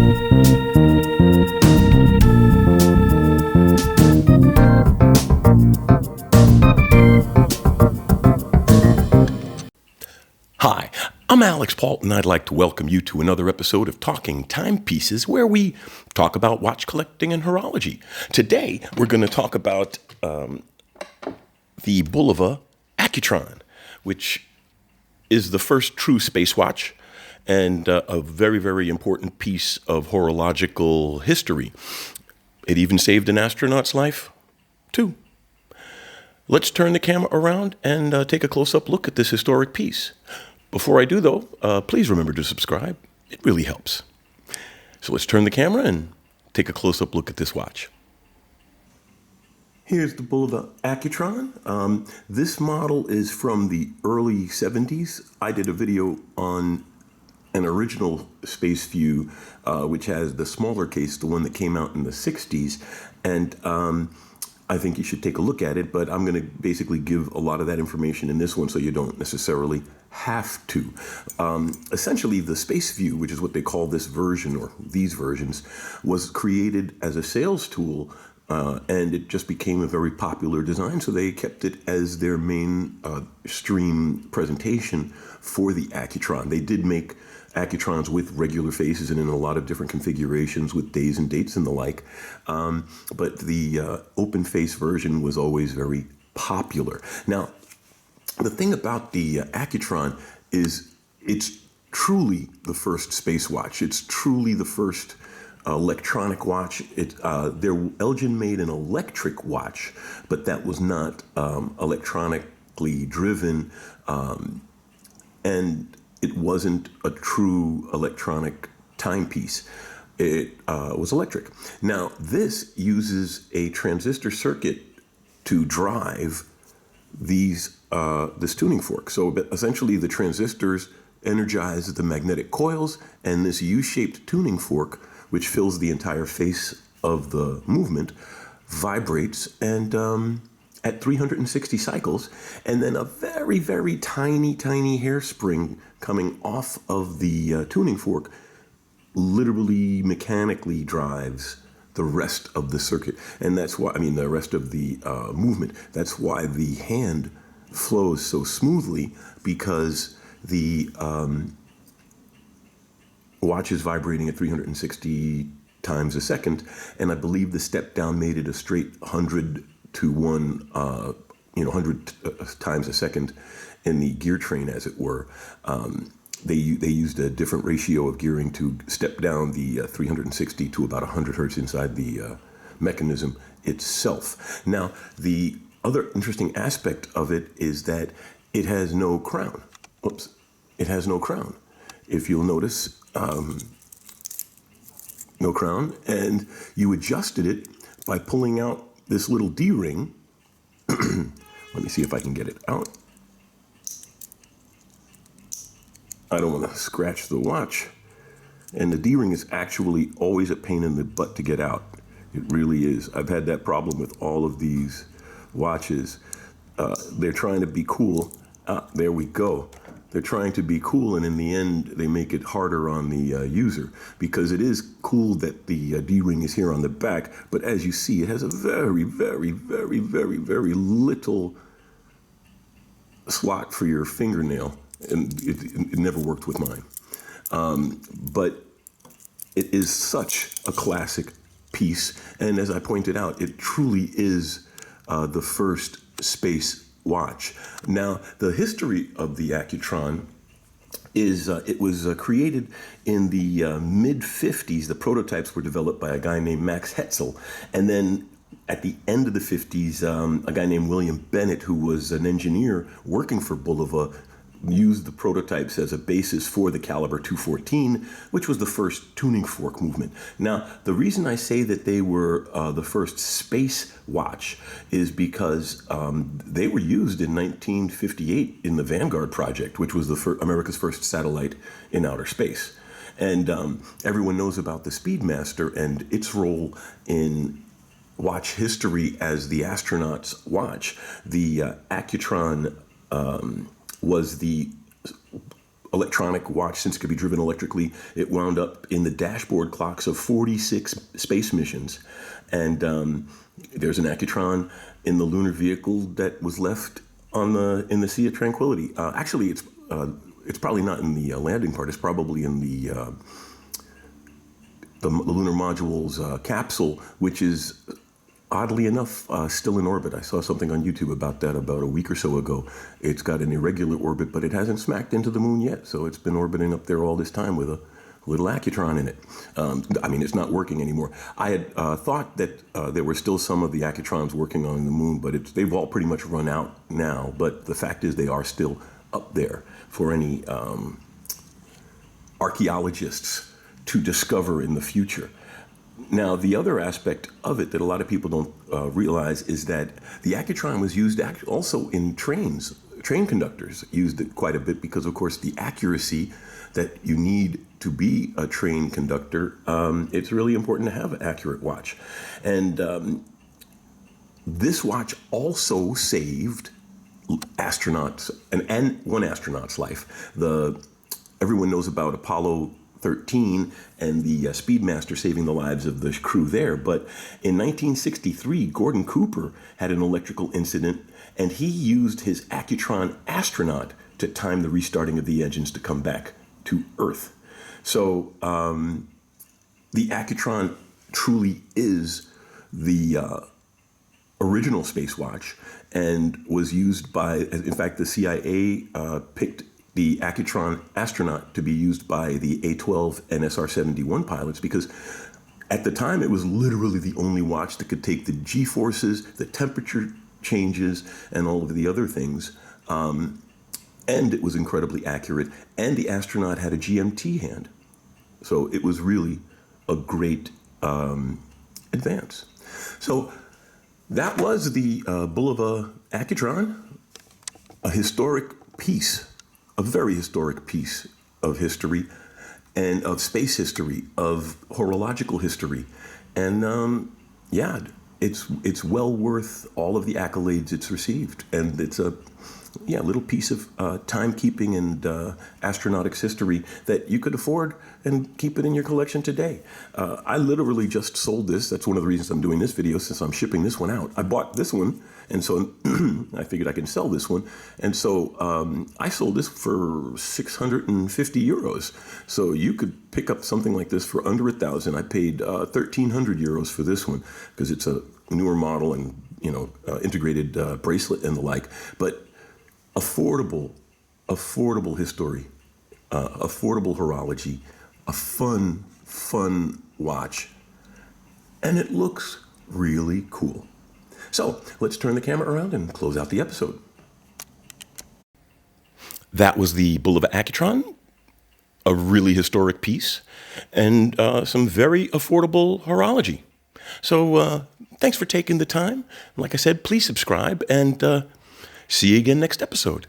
Hi, I'm Alex Pault, and I'd like to welcome you to another episode of Talking Timepieces, where we talk about watch collecting and horology. Today, we're going to talk about the Bulova Accutron, which is the first true space watch and a very, very important piece of horological history. It even saved an astronaut's life, too. Let's turn the camera around and take a close-up look at this historic piece. Before I do, though, please remember to subscribe. It really helps. So let's turn the camera and take a close-up look at this watch. Here's the Bulova Accutron. This model is from the early 70s. I did a video on an original Space View, which has the smaller case, the one that came out in the 60s. And I think you should take a look at it, but I'm going to basically give a lot of that information in this one so you don't necessarily have to. Essentially, the Space View, which is what they call this version or these versions, was created as a sales tool, and it just became a very popular design, so they kept it as their main stream presentation for the Accutron. They did make Accutrons with regular faces and in a lot of different configurations with days and dates and the like. But the open face version was always very popular. Now, the thing about the Accutron is it's truly the first space watch. It's truly the first electronic watch. Elgin made an electric watch, but that was not electronically driven, and it wasn't a true electronic timepiece. It was electric. Now, this uses a transistor circuit to drive this tuning fork. So essentially, the transistors energize the magnetic coils, and this U-shaped tuning fork, which fills the entire face of the movement, vibrates and at 360 cycles, and then a very, very tiny hairspring coming off of the tuning fork literally mechanically drives the rest of the circuit. And that's why, the rest of the movement. That's why the hand flows so smoothly, because the watch is vibrating at 360 times a second, and I believe the step down made it a straight 100 to 1, 100 times a second in the gear train, as it were. They used a different ratio of gearing to step down the 360 to about 100 hertz inside the mechanism itself. Now, the other interesting aspect of it is that it has no crown. Oops, it has no crown. If you'll notice, no crown, and you adjusted it by pulling out this little D-ring. Let me see if I can get it out. I don't want to scratch the watch. And the D-ring is actually always a pain in the butt to get out. It really is. I've had that problem with all of these watches. They're trying to be cool. There we go. They're trying to be cool, and in the end, they make it harder on the user, because it is cool that the D-ring is here on the back, but as you see, it has a very, very, very, very, very little slot for your fingernail, and it never worked with mine. But it is such a classic piece, and as I pointed out, it truly is the first space watch. Now, the history of the Accutron is it was created in the mid-50s. The prototypes were developed by a guy named Max Hetzel, and then at the end of the 50s, a guy named William Bennett, who was an engineer working for Bulova, used the prototypes as a basis for the caliber 214, which was the first tuning fork movement. Now, the reason I say that they were the first space watch is because they were used in 1958 in the Vanguard project, which was America's first satellite in outer space. And everyone knows about the Speedmaster and its role in watch history as the astronaut's watch. The Accutron was the electronic watch, since it could be driven electrically. It wound up in the dashboard clocks of 46 space missions. And there's an Accutron in the lunar vehicle that was left in the Sea of Tranquility. Actually, it's probably not in the landing part. It's probably in the lunar module's capsule, which is oddly enough still in orbit. I saw something on YouTube about that about a week or so ago. It's got an irregular orbit, but it hasn't smacked into the moon yet. So it's been orbiting up there all this time with a little Accutron in it. It's not working anymore. I had thought that there were still some of the Accutrons working on the moon, but they've all pretty much run out now. But the fact is they are still up there for any archaeologists to discover in the future. Now, the other aspect of it that a lot of people don't realize is that the Accutron was used also in trains. Train conductors used it quite a bit because, of course, the accuracy that you need to be a train conductor, it's really important to have an accurate watch. And this watch also saved astronauts and one astronaut's life. Everyone knows about Apollo 13 and the Speedmaster saving the lives of the crew there. But in 1963, Gordon Cooper had an electrical incident, and he used his Accutron astronaut to time the restarting of the engines to come back to Earth. So the Accutron truly is the original space watch and was used by, in fact, the CIA picked the Accutron astronaut to be used by the A-12 and SR-71 pilots because at the time it was literally the only watch that could take the G-forces, the temperature changes, and all of the other things. And it was incredibly accurate. And the astronaut had a GMT hand. So it was really a great advance. So that was the Bulova Accutron, a historic piece, a very historic piece of history and of space history, of horological history. And it's well worth all of the accolades it's received. And it's a little piece of timekeeping and astronautics history that you could afford and keep it in your collection today. I literally just sold this. That's one of the reasons I'm doing this video, since I'm shipping this one out. I bought this one, and so I figured I can sell this one. And so I sold this for 650 euros. So you could pick up something like this for under 1,000. I paid 1,300 euros for this one because it's a newer model and integrated bracelet and the like. But affordable history, affordable horology, a fun watch, and it looks really cool. So let's turn the camera around and close out the episode. That was the Bulova Accutron, a really historic piece, and some very affordable horology. So thanks for taking the time. Like I said, please subscribe, and see you again next episode.